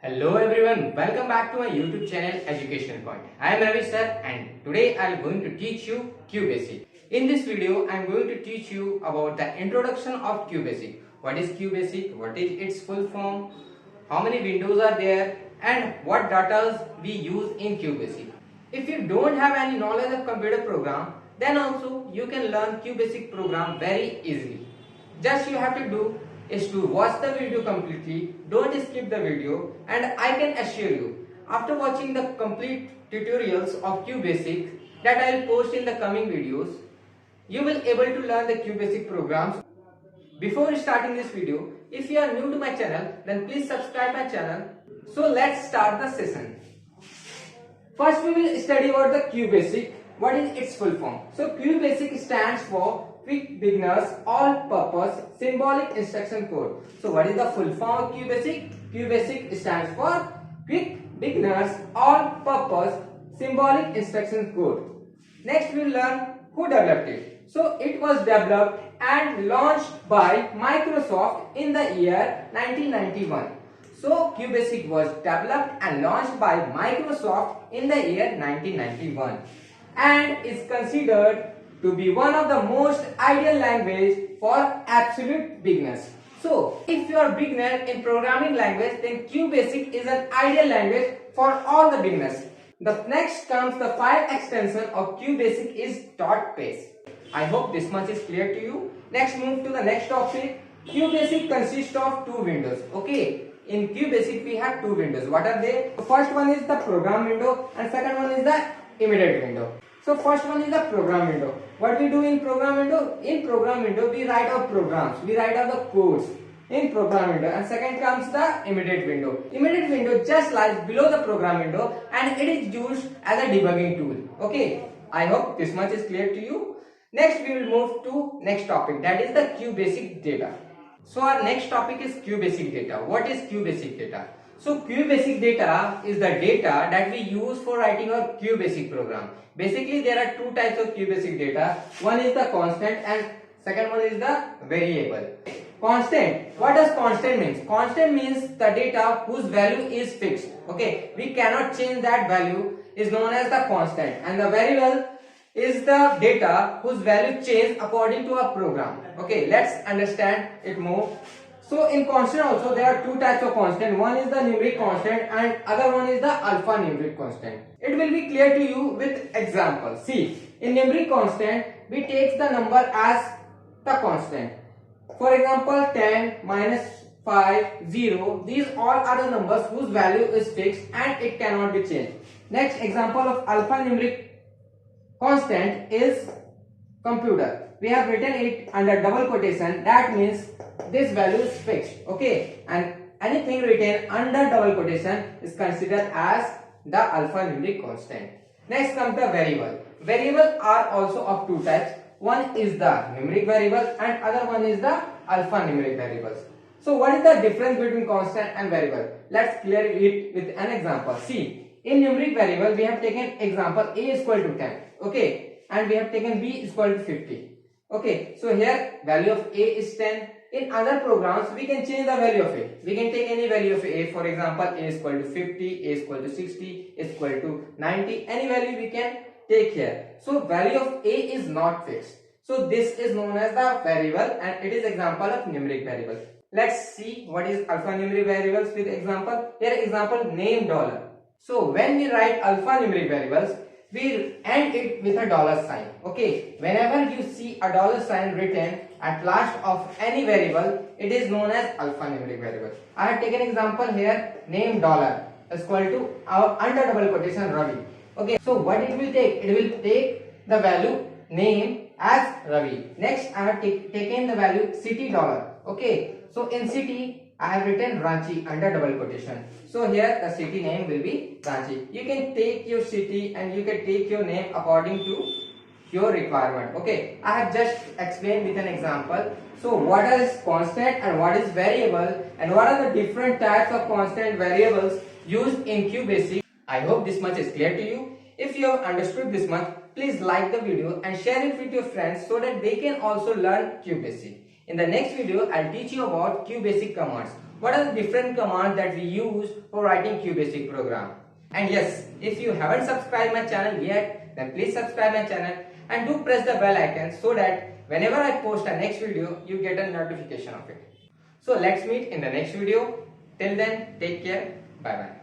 Hello everyone, welcome back to my YouTube channel Education Point. I am Ravi sir and today I am going to teach you QBasic. In this video, I am going to teach you about the introduction of QBasic. What is QBasic? What is its full form? How many windows are there? And what data we use in QBasic. If you don't have any knowledge of computer program, then also you can learn QBasic program very easily. Just you have to do is to watch the video completely, don't skip the video, and I can assure you, after watching the complete tutorials of QBasic that I will post in the coming videos, you will able to learn the QBasic programs. Before starting this video, if you are new to my channel, then please subscribe my channel. So let's start the session. First we will study about the QBasic. What is its full form? So QBasic stands for Quick Beginners All-Purpose Symbolic Instruction Code. So what is the full form of QBasic? QBasic stands for Quick Beginners All-Purpose Symbolic Instruction Code. Next we will learn who developed it. So it was developed and launched by Microsoft in the year 1991. So QBasic was developed and launched by Microsoft in the year 1991 and is considered to be one of the most ideal language for absolute beginners. So if you are beginner in programming language, then QBasic is an ideal language for all the beginners. The next comes the file extension of QBasic is .base. I hope this much is clear to you. Next move to the next topic. QBasic consists of two windows. Okay. In QBasic we have two windows. What are they? The first one is the program window and second one is the immediate window. So first one is the program window. What we do in program window? In program window we write our programs. We write out the codes in program window. And second comes the immediate window. Immediate window just lies below the program window and it is used as a debugging tool. Okay. I hope this much is clear to you. Next we will move to next topic, that is the QBasic data. So our next topic is QBasic data. What is QBasic data? So QBasic data is the data that we use for writing our QBasic program. Basically there are two types of QBasic data. One is the constant and second one is the variable. Constant. What does constant means? Constant means the data whose value is fixed. Okay, we cannot change that value is known as the constant, and the variable is the data whose value change according to a program. Okay, let's understand it more. So in constant also there are two types of constant. One is the numeric constant and other one is the alphanumeric constant. It will be clear to you with example. See, in numeric constant we take the number as the constant. For example, 10, -5, 0. These all are the numbers whose value is fixed and it cannot be changed. Next example of alphanumeric constant is computer. We have written it under double quotation. That means this value is fixed. Okay, and anything written under double quotation is considered as the alphanumeric constant. Next comes the variable. Variables are also of two types. One is the numeric variable and other one is the alphanumeric variables. So what is the difference between constant and variable? Let's clear it with an example. See, in numeric variable we have taken example a is equal to 10. Okay, and we have taken b is equal to 50. Okay, so here value of a is 10. In other programs we can change the value of a. We can take any value of a. For example, a is equal to 50, a is equal to 60, a is equal to 90. Any value we can take here. So value of a is not fixed. So this is known as the variable and it is example of numeric variable. Let's see what is alphanumeric variables with example. Here example name dollar. So when we write alphanumeric variables, we end it with a dollar sign. Okay, whenever you see a dollar sign written at last of any variable, it is known as alphanumeric variable. I have taken example here, name dollar is equal to under double quotation Ravi. Okay, so what it will take? It will take the value name as Ravi. Next I have taken the value city dollar. Okay, so in city I have written Ranchi under double quotation. So here the city name will be Ranchi. You can take your city and you can take your name according to your requirement. Okay, I have just explained with an example. So what is constant and what is variable and what are the different types of constant variables used in QBasic. I hope this much is clear to you. If you have understood this much, please like the video and share it with your friends so that they can also learn QBasic. In the next video, I'll teach you about QBasic commands. what are the different commands that we use for writing QBasic program. And yes, if you haven't subscribed my channel yet, then please subscribe my channel and do press the bell icon so that whenever I post a next video, you get a notification of it. So let's meet in the next video. Till then, take care. Bye bye.